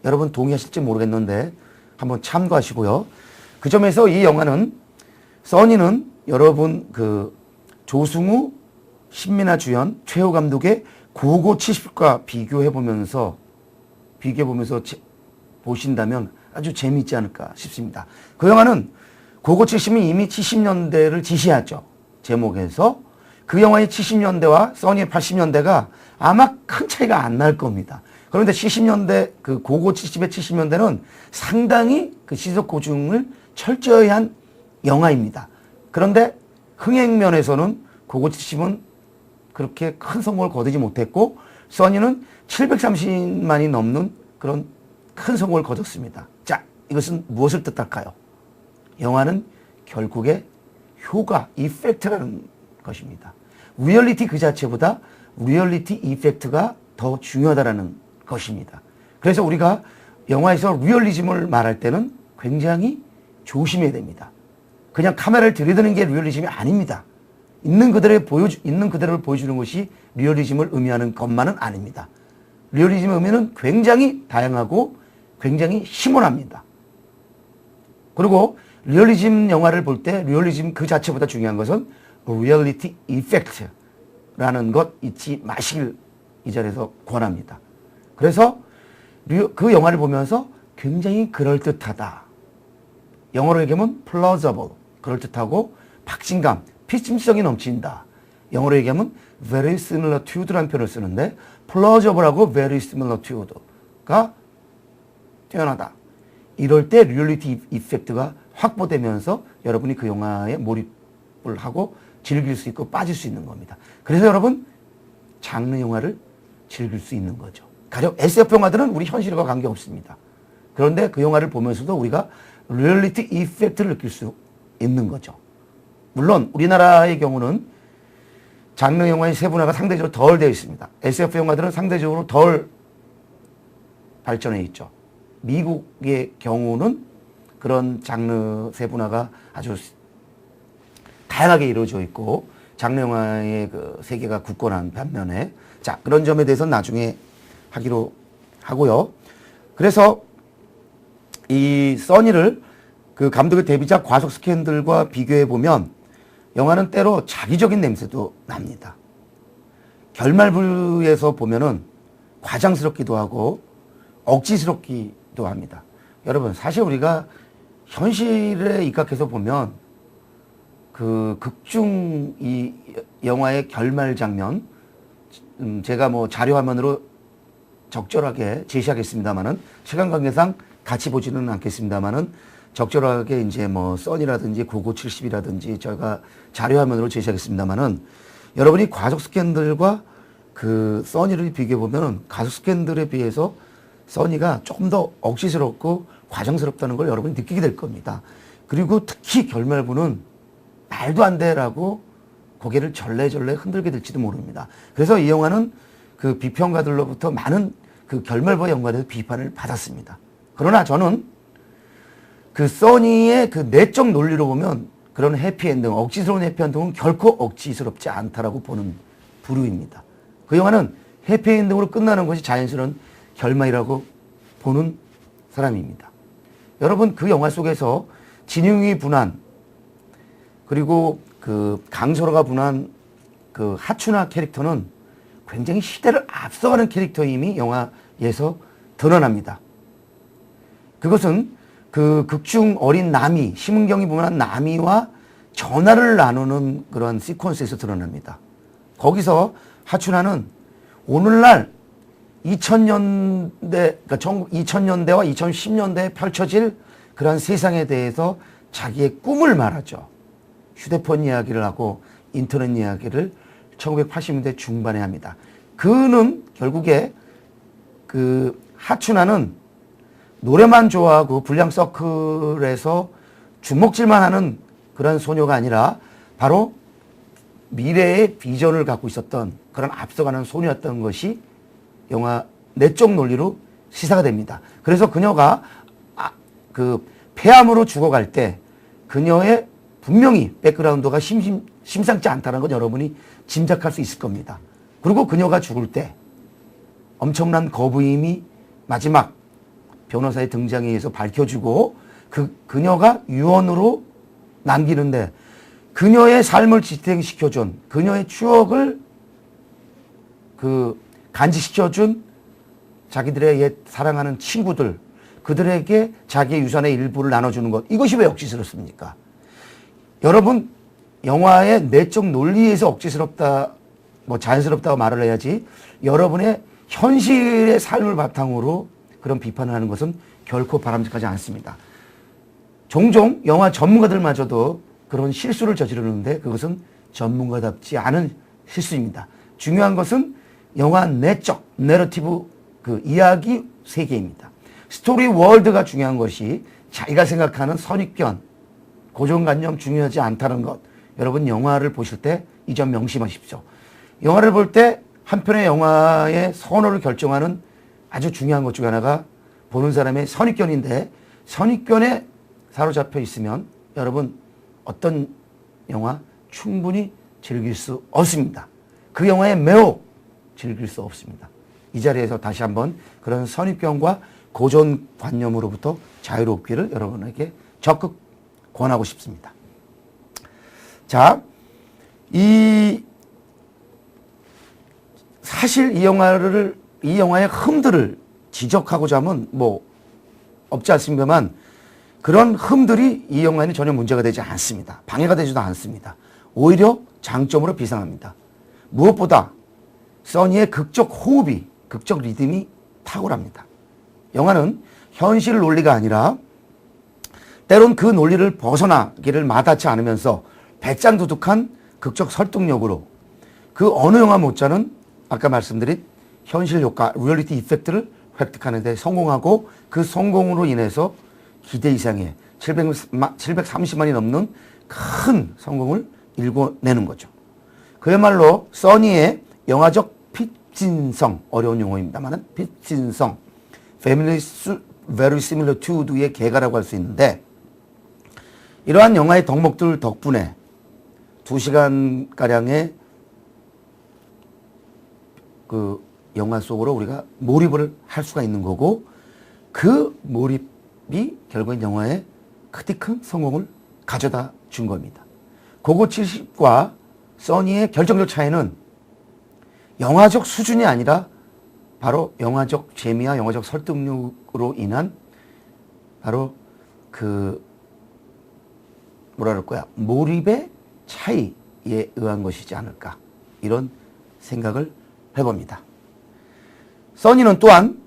여러분 동의하실지 모르겠는데 한번 참고하시고요. 그 점에서 이 영화는, 써니는 여러분 그 조승우, 신민아 주연, 최호 감독의 고고 70과 비교해보면서 보신다면 아주 재미있지 않을까 싶습니다. 그 영화는 고고 70이 이미 70년대를 지시하죠. 제목에서. 그 영화의 70년대와 써니의 80년대가 아마 큰 차이가 안 날 겁니다. 그런데 70년대, 그 고고 70의 70년대는 상당히 그 시속 고증을 철저히 한 영화입니다. 그런데 흥행면에서는 고고 70은 그렇게 큰 성공을 거두지 못했고, 써니는 730만이 넘는 그런 큰 성공을 거뒀습니다. 자, 이것은 무엇을 뜻할까요? 영화는 결국에 효과, 이펙트라는 것입니다. 리얼리티 그 자체보다 리얼리티 이펙트가 더 중요하다는 것입니다. 그래서 우리가 영화에서 리얼리즘을 말할 때는 굉장히 조심해야 됩니다. 그냥 카메라를 들이대는 게 리얼리즘이 아닙니다. 있는 그대로 보여주는 것이 리얼리즘을 의미하는 것만은 아닙니다. 리얼리즘의 의미는 굉장히 다양하고 굉장히 심오합니다. 그리고 리얼리즘 영화를 볼 때 리얼리즘 그 자체보다 중요한 것은 리얼리티 이펙트라는 것 잊지 마시길 이 자리에서 권합니다. 그래서 그 영화를 보면서 굉장히 그럴듯하다. 영어로 얘기하면 plausible, 그럴듯하고 박진감, 필심성이 넘친다. 영어로 얘기하면 very similar to라는 표현을 쓰는데 plausible하고 very similar to가 뛰어나다. 이럴 때 리얼리티 이펙트가 확보되면서 여러분이 그 영화에 몰입을 하고 즐길 수 있고 빠질 수 있는 겁니다. 그래서 여러분 장르 영화를 즐길 수 있는 거죠. 가령 SF 영화들은 우리 현실과 관계없습니다. 그런데 그 영화를 보면서도 우리가 리얼리티 이펙트를 느낄 수 있는 거죠. 물론 우리나라의 경우는 장르 영화의 세분화가 상대적으로 덜 되어 있습니다. SF 영화들은 상대적으로 덜 발전해 있죠. 미국의 경우는 그런 장르 세분화가 아주 다양하게 이루어져 있고 장르 영화의 그 세계가 굳건한 반면에, 자, 그런 점에 대해서는 나중에 하기로 하고요. 그래서 이 써니를 그 감독의 데뷔작 과속 스캔들과 비교해 보면 영화는 때로 자기적인 냄새도 납니다. 결말부에서 보면은 과장스럽기도 하고 억지스럽기도 합니다. 여러분, 사실 우리가 현실에 입각해서 보면 그 극중 이 영화의 결말 장면, 제가 뭐 자료 화면으로 적절하게 제시하겠습니다만은 시간 관계상 같이 보지는 않겠습니다만은 적절하게 이제 뭐 써니라든지 9970이라든지 저희가 자료 화면으로 제시하겠습니다만은 여러분이 과속 스캔들과 그 써니를 비교해 보면은 과속 스캔들에 비해서 써니가 조금 더 억지스럽고 과정스럽다는 걸 여러분이 느끼게 될 겁니다. 그리고 특히 결말부는 말도 안 돼라고 고개를 절레절레 흔들게 될지도 모릅니다. 그래서 이 영화는 그 비평가들로부터 많은 그 결말부 영화에 대해서 비판을 받았습니다. 그러나 저는 그 써니의 그 내적 논리로 보면 그런 해피엔딩, 억지스러운 해피엔딩은 결코 억지스럽지 않다라고 보는 부류입니다. 그 영화는 해피엔딩으로 끝나는 것이 자연스러운 결말이라고 보는 사람입니다. 여러분, 그 영화 속에서 진웅이 분한, 그리고 그 강철호가 분한 그 하춘아 캐릭터는 굉장히 시대를 앞서가는 캐릭터임이 영화에서 드러납니다. 그것은 그 극중 어린 나미, 심은경이 분한 나미와 전화를 나누는 그런 시퀀스에서 드러납니다. 거기서 하춘아는 오늘날 2000년대, 그러니까 2000년대와 2010년대에 펼쳐질 그런 세상에 대해서 자기의 꿈을 말하죠. 휴대폰 이야기를 하고 인터넷 이야기를 1980년대 중반에 합니다. 그는 결국에 그 하춘아는 노래만 좋아하고 불량 서클에서 주먹질만 하는 그런 소녀가 아니라 바로 미래의 비전을 갖고 있었던 그런 앞서가는 소녀였던 것이 영화 내적 논리로 시사가 됩니다. 그래서 그녀가 그 폐암으로 죽어갈 때 그녀의 분명히 백그라운드가 심상치 않다는 건 여러분이 짐작할 수 있을 겁니다. 그리고 그녀가 죽을 때 엄청난 거부임이 마지막 변호사의 등장에 의해서 밝혀지고 그녀가 유언으로 남기는데 그녀의 삶을 지탱시켜준, 그녀의 추억을 그 간직시켜준 자기들의 옛 사랑하는 친구들, 그들에게 자기의 유산의 일부를 나눠주는 것, 이것이 왜 억지스럽습니까? 여러분, 영화의 내적 논리에서 억지스럽다, 뭐 자연스럽다고 말을 해야지, 여러분의 현실의 삶을 바탕으로 그런 비판을 하는 것은 결코 바람직하지 않습니다. 종종 영화 전문가들마저도 그런 실수를 저지르는데 그것은 전문가답지 않은 실수입니다. 중요한 것은 영화 내적, 내러티브 그 이야기 세계입니다. 스토리 월드가 중요한 것이 자기가 생각하는 선입견, 고정관념 중요하지 않다는 것. 여러분, 영화를 보실 때 이 점 명심하십시오. 영화를 볼 때 한 편의 영화의 선호를 결정하는 아주 중요한 것 중에 하나가 보는 사람의 선입견인데, 선입견에 사로잡혀 있으면 여러분 어떤 영화 충분히 즐길 수 없습니다. 그 영화의 매혹 즐길 수 없습니다. 이 자리에서 다시 한번 그런 선입견과 고정관념으로부터 자유롭기를 여러분에게 적극 권하고 싶습니다. 자, 사실 이 영화의 흠들을 지적하고자 하면 뭐 없지 않습니다만 그런 흠들이 이 영화에는 전혀 문제가 되지 않습니다. 방해가 되지도 않습니다. 오히려 장점으로 비상합니다. 무엇보다 써니의 극적 호흡이, 극적 리듬이 탁월합니다. 영화는 현실 논리가 아니라 때론 그 논리를 벗어나기를 마다치 않으면서 배짱두둑한 극적 설득력으로 그 어느 영화 못지않은 아까 말씀드린 현실 효과, 리얼리티 이펙트를 획득하는 데 성공하고 그 성공으로 인해서 기대 이상의 730만이 넘는 큰 성공을 일궈내는 거죠. 그야말로 써니의 영화적 핏진성, 어려운 용어입니다만 핏진성, Family Very Similar To의 개가라고 할 수 있는데, 이러한 영화의 덕목들 덕분에 2시간가량의 그 영화 속으로 우리가 몰입을 할 수가 있는 거고, 그 몰입을 결국엔 영화에 크디 큰 성공을 가져다 준 겁니다. 고고 70과 써니의 결정적 차이는 영화적 수준이 아니라 바로 영화적 재미와 영화적 설득력으로 인한 바로 뭐라 그럴 거야, 몰입의 차이에 의한 것이지 않을까, 이런 생각을 해봅니다. 써니는 또한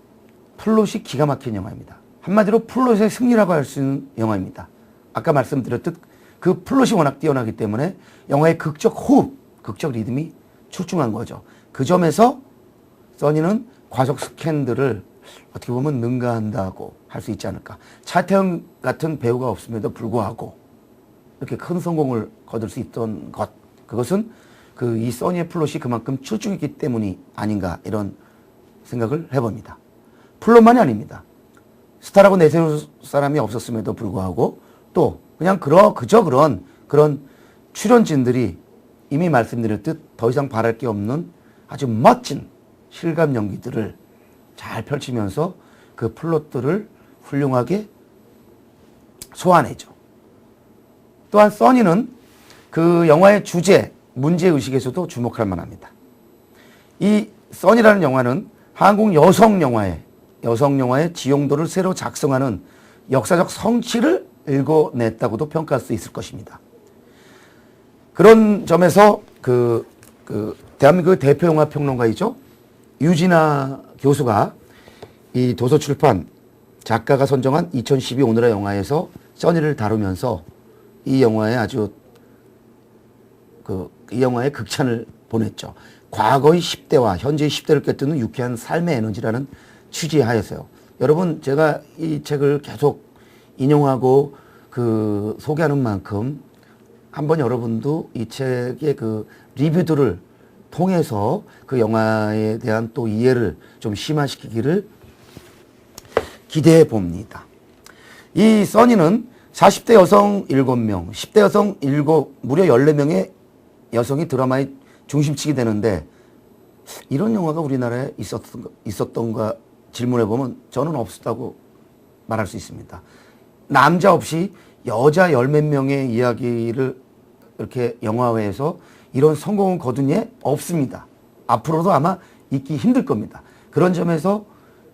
플롯이 기가 막힌 영화입니다. 한마디로 플롯의 승리라고 할 수 있는 영화입니다. 아까 말씀드렸듯 그 플롯이 워낙 뛰어나기 때문에 영화의 극적 호흡, 극적 리듬이 출중한 거죠. 그 점에서 써니는 과적 스캔들을 어떻게 보면 능가한다고 할 수 있지 않을까. 차태현 같은 배우가 없음에도 불구하고 이렇게 큰 성공을 거둘 수 있던 것, 그것은 이 써니의 플롯이 그만큼 출중했기 때문이 아닌가, 이런 생각을 해봅니다. 플롯만이 아닙니다. 스타라고 내세울 사람이 없었음에도 불구하고 또 그냥 그저 그런 출연진들이 이미 말씀드렸듯 더 이상 바랄 게 없는 아주 멋진 실감 연기들을 잘 펼치면서 그 플롯들을 훌륭하게 소화내죠. 또한 써니는 그 영화의 주제, 문제의식에서도 주목할 만합니다. 이 써니라는 영화는 한국 여성 영화의 지용도를 새로 작성하는 역사적 성취를 읽어냈다고도 평가할 수 있을 것입니다. 그런 점에서 대한민국의 대표 영화 평론가이죠, 유진아 교수가 이 도서출판 작가가 선정한 2012 오늘의 영화에서 써니를 다루면서 이 영화에 이 영화에 극찬을 보냈죠. 과거의 10대와 현재의 10대를 꿰뚫는 유쾌한 삶의 에너지라는 취지하였어요. 여러분, 제가 이 책을 계속 인용하고 소개하는 만큼 한번 여러분도 이 책의 리뷰들을 통해서 그 영화에 대한 또 이해를 좀 심화시키기를 기대해 봅니다. 이 써니는 40대 여성 7명, 10대 여성 무려 14명의 여성이 드라마의 중심축이 되는데, 이런 영화가 우리나라에 있었던가 질문해보면 저는 없었다고 말할 수 있습니다. 남자 없이 여자 10몇 명의 이야기를 이렇게 영화화해서 이런 성공을 거둔 예 없습니다. 앞으로도 아마 있기 힘들 겁니다. 그런 점에서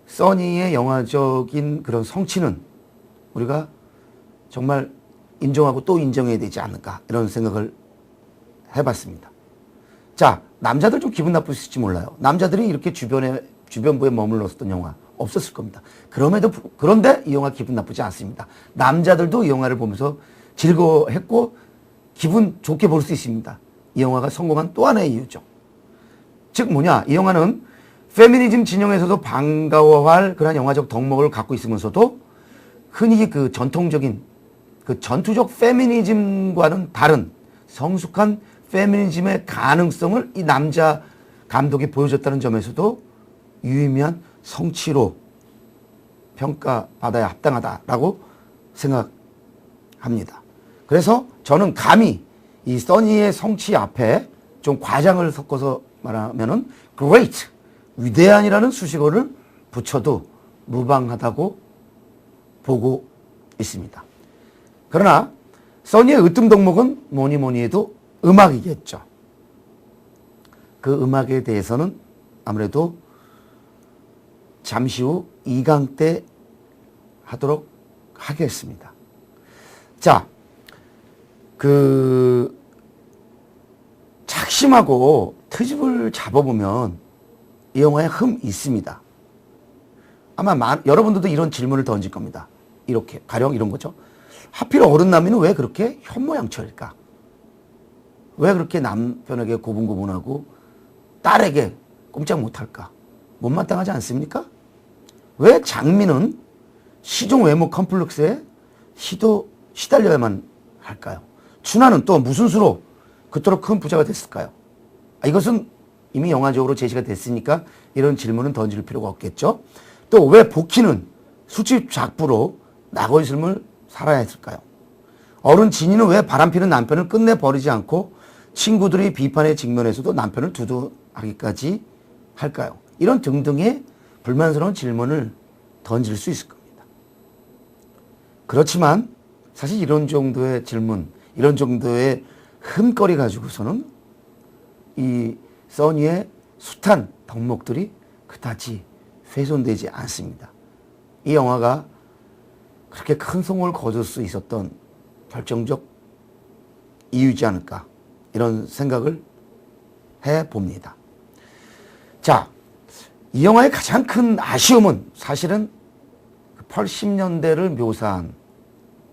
써니의 영화적인 그런 성취는 우리가 정말 인정하고 또 인정해야 되지 않을까, 이런 생각을 해봤습니다. 자, 남자들 좀 기분 나쁘실지 몰라요. 남자들이 이렇게 주변부에 머물렀었던 영화 없었을 겁니다. 그런데 이 영화 기분 나쁘지 않습니다. 남자들도 이 영화를 보면서 즐거워했고 기분 좋게 볼 수 있습니다. 이 영화가 성공한 또 하나의 이유죠. 즉 뭐냐, 이 영화는 페미니즘 진영에서도 반가워할 그런 영화적 덕목을 갖고 있으면서도 흔히 전통적인 전투적 페미니즘과는 다른 성숙한 페미니즘의 가능성을 이 남자 감독이 보여줬다는 점에서도 유의미한 성취로 평가받아야 합당하다라고 생각합니다. 그래서 저는 감히 이 써니의 성취 앞에 좀 과장을 섞어서 말하면은 great, 위대한이라는 수식어를 붙여도 무방하다고 보고 있습니다. 그러나 써니의 으뜸 덕목은 뭐니 해도 음악이겠죠. 그 음악에 대해서는 아무래도 잠시 후 2강 때 하도록 하겠습니다. 자, 작심하고 트집을 잡아보면 이 영화에 흠 있습니다. 아마 여러분들도 이런 질문을 던질 겁니다. 이렇게 가령 이런 거죠. 하필 어른 남이는 왜 그렇게 현모양처일까? 왜 그렇게 남편에게 고분고분하고 딸에게 꼼짝 못할까? 못마땅하지 않습니까? 왜 장미는 시종 외모 컴플렉스에 시달려야만 할까요? 춘하는 또 무슨 수로 그토록 큰 부자가 됐을까요? 이것은 이미 영화적으로 제시가 됐으니까 이런 질문은 던질 필요가 없겠죠. 또 왜 복희는 수집 작부로 낙오의 삶을 살아야 했을까요? 어른 진이는 왜 바람피는 남편을 끝내 버리지 않고 친구들의 비판에 직면해서도 남편을 두둔하기까지 할까요? 이런 등등의 불만스러운 질문을 던질 수 있을 겁니다. 그렇지만 사실 이런 정도의 질문, 이런 정도의 흠거리 가지고서는 이 써니의 숱한 덕목들이 그다지 훼손되지 않습니다. 이 영화가 그렇게 큰 성공을 거둘 수 있었던 결정적 이유이지 않을까 이런 생각을 해봅니다. 자, 이 영화의 가장 큰 아쉬움은 사실은 80년대를 묘사한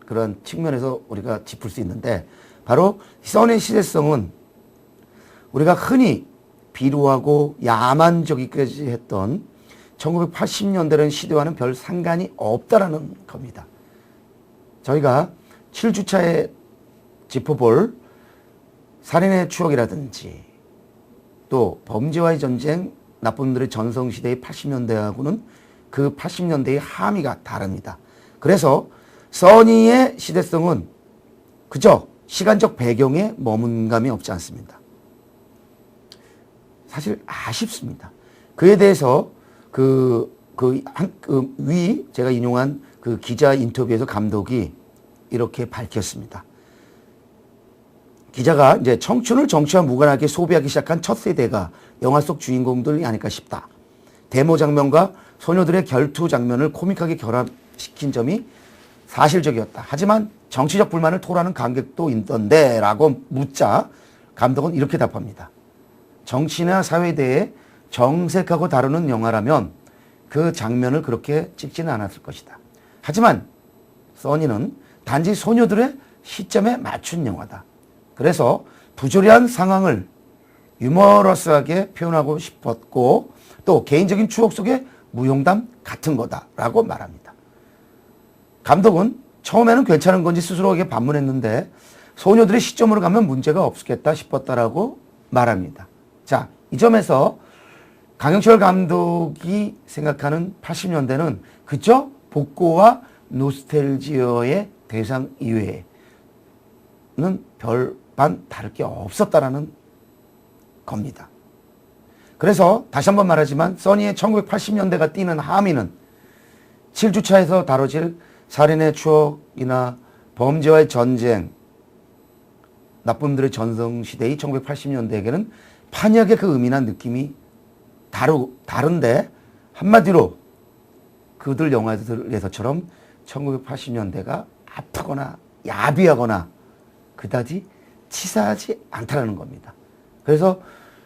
그런 측면에서 우리가 짚을 수 있는데 바로 써니의 시대성은 우리가 흔히 비루하고 야만적이까지 했던 1980년대라는 시대와는 별 상관이 없다라는 겁니다. 저희가 7주차에 짚어볼 살인의 추억이라든지 또 범죄와의 전쟁, 나쁜들의 전성시대의 80년대하고는 그 80년대의 함의가 다릅니다. 그래서 써니의 시대성은 그저 시간적 배경에 머문 감이 없지 않습니다. 사실 아쉽습니다. 그에 대해서 제가 인용한 그 기자 인터뷰에서 감독이 이렇게 밝혔습니다. 기자가 이제 청춘을 정치와 무관하게 소비하기 시작한 첫 세대가 영화 속 주인공들이 아닐까 싶다. 데모 장면과 소녀들의 결투 장면을 코믹하게 결합시킨 점이 사실적이었다. 하지만 정치적 불만을 토로하는 관객도 있던데 라고 묻자 감독은 이렇게 답합니다. 정치나 사회에 대해 정색하고 다루는 영화라면 그 장면을 그렇게 찍지는 않았을 것이다. 하지만 써니는 단지 소녀들의 시점에 맞춘 영화다. 그래서 부조리한 상황을 유머러스하게 표현하고 싶었고 또 개인적인 추억 속의 무용담 같은 거다라고 말합니다. 감독은 처음에는 괜찮은 건지 스스로에게 반문했는데 소녀들의 시점으로 가면 문제가 없겠다 싶었다라고 말합니다. 자, 이 점에서 강영철 감독이 생각하는 80년대는 그저 복고와 노스텔지어의 대상 이외에는 별반 다를 게 없었다라는 겁니다. 그래서 다시 한번 말하지만 써니의 1980년대가 띄는 함의는 7주차에서 다뤄질 살인의 추억이나 범죄와의 전쟁, 나쁨들의 전성시대의 1980년대에게는 판역의 그 의미나 느낌이 다른데 한마디로 그들 영화들에서처럼 1980년대가 아프거나 야비하거나 그다지 치사하지 않다는 겁니다. 그래서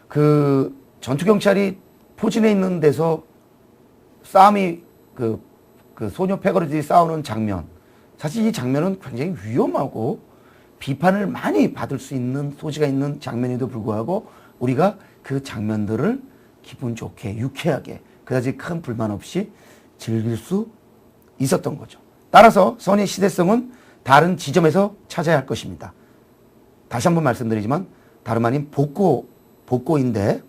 그 전투경찰이 포진해 있는 데서 싸움이 그 소녀 패거리들이 싸우는 장면, 사실 이 장면은 굉장히 위험하고 비판을 많이 받을 수 있는 소지가 있는 장면에도 불구하고 우리가 그 장면들을 기분 좋게 유쾌하게 그다지 큰 불만 없이 즐길 수 있었던 거죠. 따라서 써니의 시대성은 다른 지점에서 찾아야 할 것입니다. 다시 한번 말씀드리지만 다름 아닌 복고인데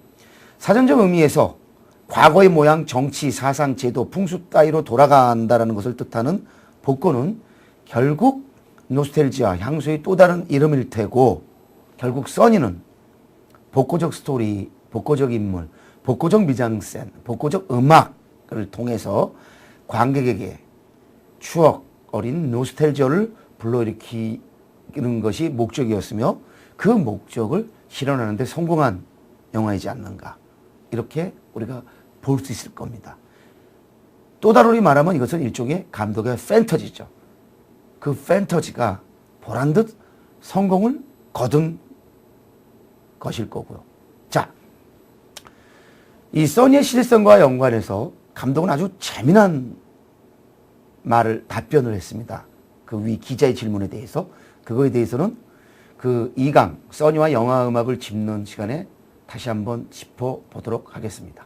사전적 의미에서 과거의 모양, 정치, 사상, 제도, 풍습 따위로 돌아간다는 것을 뜻하는 복고는 결국 노스텔지아, 향수의 또 다른 이름일 테고 결국 써니는 복고적 스토리, 복고적 인물, 복고적 미장센, 복고적 음악을 통해서 관객에게 추억 어린 노스텔지아를 불러일으키는 것이 목적이었으며 그 목적을 실현하는 데 성공한 영화이지 않는가 이렇게 우리가 볼 수 있을 겁니다. 또 다르게 말하면 이것은 일종의 감독의 판타지죠. 그 판타지가 보란듯 성공을 거둔 것일 거고요. 자, 이 써니의 시대성과 연관해서 감독은 아주 재미난 답변을 했습니다. 그 위 기자의 질문에 대해서. 그거에 대해서는 그 2강 써니와 영화 음악을 짚는 시간에 다시 한번 짚어보도록 하겠습니다.